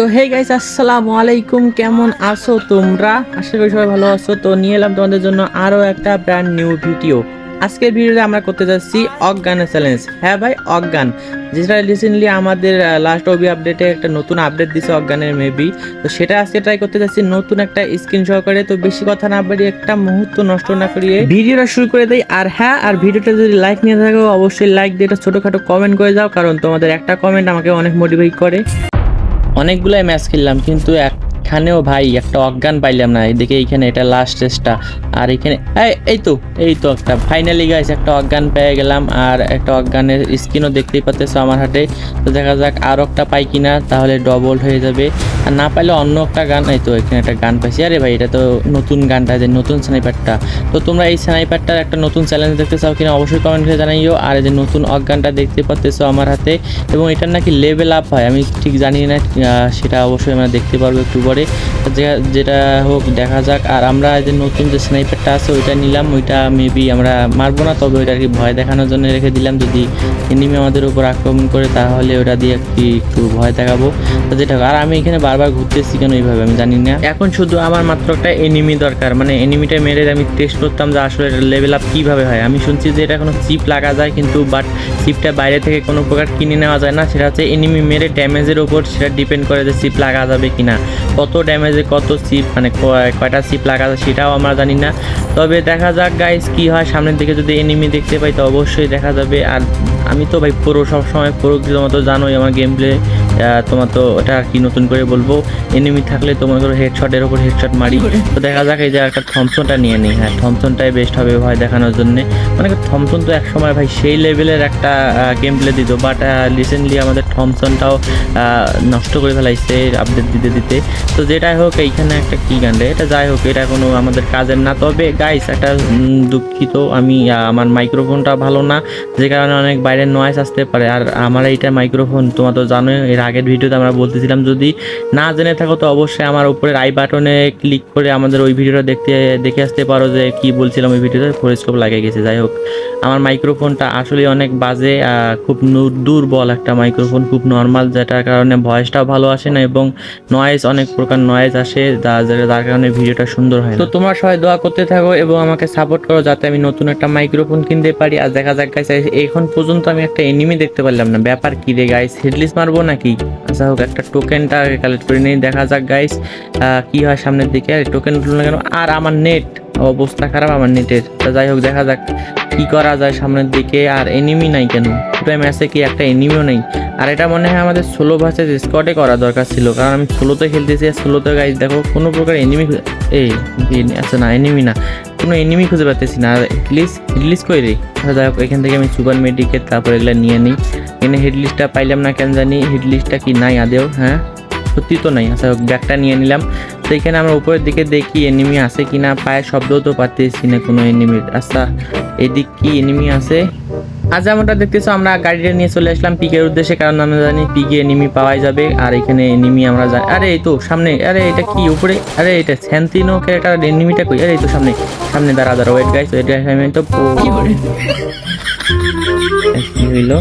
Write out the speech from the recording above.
তো hey guys, আসসালামু আলাইকুম। কেমন আছো তোমরা? আশা করি সবাই ভালো আছো। তো নিয়ে এলাম তোমাদের জন্য আরো একটা ব্র্যান্ড নিউ ভিডিও। আজকের ভিডিওতে আমরা করতে যাচ্ছি অজ্ঞানের চ্যালেঞ্জ। হ্যাঁ ভাই, অজ্ঞান, যেটা রিসেন্টলি আমাদের লাস্ট ওবি আপডেটে একটা নতুন আপডেট দিছে অজ্ঞানের মেবি। তো সেটা আজকে ট্রাই করতে যাচ্ছি নতুন একটা স্ক্রিন সহকারে। তো বেশি কথা না বাড়িয়ে একটা মুহূর্ত নষ্ট না করিয়ে ভিডিওটা শুরু করে দেই। আর হ্যাঁ, আর ভিডিওটা যদি লাইক নিয়ে থাকো অবশ্যই লাইক দিয়ে একটা ছোটোখাটো কমেন্ট করে যাও, কারণ তোমাদের একটা কমেন্ট আমাকে অনেক মোটিভেট করে। অনেকগুলাই ম্যাচ খেললাম কিন্তু একখানেও ভাই একটা অজ্ঞান পাইলাম না। এদিকে এইখানে এটা লাস্ট টেস্টটা, আর এখানে এই তো একটা ফাইনালি গাইস একটা অজ্ঞান পেয়ে গেলাম। আর একটা অজ্ঞানের স্ক্রিনও দেখতেই পাচ্তেছো আমার হাতে। তো দেখা যাক আর একটা পাই কিনা, তাহলে ডবল হয়ে যাবে। আর না পাইলে অন্য একটা গান, এই তো এখানে একটা গান পাইছি। আরে ভাই, এটা তো নতুন গানটা, যে নতুন স্নাইপারটা। তো তোমরা এই স্নাইপারটার একটা নতুন চ্যালেঞ্জ দেখতে চাও কিনা অবশ্যই কমেন্ট করে জানাইও। আর এই যে নতুন অজ্ঞানটা দেখতে পাচ্তেছো আমার হাতে, এবং এটার নাকি লেভেল আপ হয়, আমি ঠিক জানি না, সেটা অবশ্যই আমরা দেখতে পারবো একটু পরে। যেটা হোক দেখা যাক। আর আমরা যে নতুন যে স্নাইপারটা আছে ওইটা নিলাম, ওইটা মেবি আমরা মারবো না, তবে ওইটা আর কি ভয় দেখানোর জন্য রেখে দিলাম। যদি এনিমি আমাদের উপর আক্রমণ করে তাহলে ওটা দিয়ে একটু ভয় দেখাবো। তো যেটা হোক, আর আমি এখানে বারবার ঘুরতেছি কেন এইভাবে আমি জানি না। এখন শুধু আমার মাত্র একটা এনিমি দরকার, মানে এনিমিটা মেরে আমি টেস্ট করতাম যে আসলে লেভেল আপ কীভাবে হয়। আমি শুনছি যে এটা কোনো চিপ লাগা যায়, কিন্তু বাট চিপটা বাইরে থেকে কোনো প্রকার কিনে নেওয়া যায় না। সেটা হচ্ছে এনিমি মেরে ড্যামেজের উপর সেটা ডিপেন্ড করে যে চিপ লাগা যাবে কিনা, কত ড্যামেজে কত চিপ, মানে কয়টা চিপ লাগা যায় সেটাও আমরা জানি না। তবে দেখা যাক গাইস কি হয়। সামনের দিকে যদি এনিমি দেখতে পাই তো অবশ্যই দেখা যাবে। আর আমি তো ভাই পুরো সবসময় পুরো তোমার তো জানোই আমার গেম প্লে, তোমার তো ওটা আর কি নতুন করে বলবো। এনিমি থাকলে তোমার হেডশটের ওপর হেডশট মারি। তো দেখা যাক, এই যে একটা থমসনটা নিয়ে নিই। হ্যাঁ, থমসনটাই বেস্ট হবে ভয় দেখানোর জন্য। মানে থমসন তো এক সময় ভাই সেই লেভেলের একটা গেম প্লে দিত, বাট রিসেন্টলি আমাদের থমসনটাও নষ্ট করে ফেলাইছে আপডেট দিতে দিতে। তো যেটাই হোক, এইখানে একটা কি গান রে, এটা যাই হোক, এটা কোনো আমাদের কাজের না। তবে গাইস একটা দুঃখিত, আমি আমার মাইক্রোফোনটা ভালো না, যে কারণে অনেক বাইরের নয়েজ আসতে পারে। আর আমার এইটা মাইক্রোফোন তোমরা তো জানোই, এর আগের ভিডিওতে আমরা বলতেছিলাম। যদি না জেনে থাকো তো অবশ্যই আমার উপরের আই বাটনে ক্লিক করে আমাদের ওই ভিডিওটা দেখে আসতে পারো যে কি বলছিলাম ওই ভিডিওতে। ফোরস্কোপ লাগিয়ে গেছে। যাই হোক, আমার মাইক্রোফোনটা আসলে অনেক বাজে, খুব দুর্বল একটা মাইক্রোফোন, খুব নর্মাল, যেটার কারণে ভয়েসটাও ভালো আসে না এবং নয়েজ, অনেক প্রকার নয়েজ আসে, যার কারণে ভিডিওটা সুন্দর হয় না। তো তোমরা সবাই দোয়া করতে থাকো এবং আমাকে সাপোর্ট করো যাতে আমি নতুন একটা মাইক্রোফোন কিনতে পারি। আর দেখা যাক গাইস, এখন পর্যন্ত আমি একটা এনিমি দেখতে পারলাম না। ব্যাপার কি রে গাইস, হেডলিস মারবো নাকি? আচ্ছা হোক, একটা টোকেনটা কালেক্ট করে নিই। দেখা যাক গাইস কি হয় সামনের দিকে। আর টোকেন উঠলো না কেন? আর আমার নেট অবস্থা খারাপ আমার নেটের। যাই হোক, দেখা যাক কি করা যায় সামনের দিকে। আর এনিমি নাই কেন? পুরো ম্যাচে কি একটা এনিমিও নেই? আর এটা মনে হয় আমাদের সোলো ভার্সেস স্কোয়াডে করা দরকার ছিল, কারণ আমি সোলোতে খেলতেছি। আর সোলোতে গাইস দেখো কোনো প্রকার এনিমি, আচ্ছা না, এনিমি না, কোনো এনিমি খুঁজে পাচ্ছি না। আর হেডলিস্ট কই রে? আচ্ছা যাই হোক, এখান থেকে আমি সুপার মেডিকেট তারপর এগুলো নিয়ে নিই। এখানে হেডলিস্টটা পাইলাম না কেন জানি। হেডলিস্টটা কি নাই আদেও? হ্যাঁ, সত্যি তো নাই। আচ্ছা ব্যাগটা নিয়ে নিলাম। তো এখানে আমরা উপরের দিকে দেখি এনিমি আছে কিনা, পায়ে শব্দও তো পাচ্ছি না কোনো এনিমির। আচ্ছা এদিক কি এনিমি আছে? আজ যেমনটা দেখতেছো, আমরা গাড়িটা নিয়ে চলে আসলাম পিকের উদ্দেশ্যে, কারণ আমরা জানি পিকে এনিমি পাওয়াই যাবে। আর এখানে এনিমি আমরা জানি। আরে এই তো সামনে, আরে এটা কি উপরে? আরে এটা স্যান্তিনো ক্যারেক্টার, এনিমিটা কই? আরে এই তো সামনে দাঁড়া ওয়েট গাইস, ওয়েট গাইস, আমি তো কি হইলো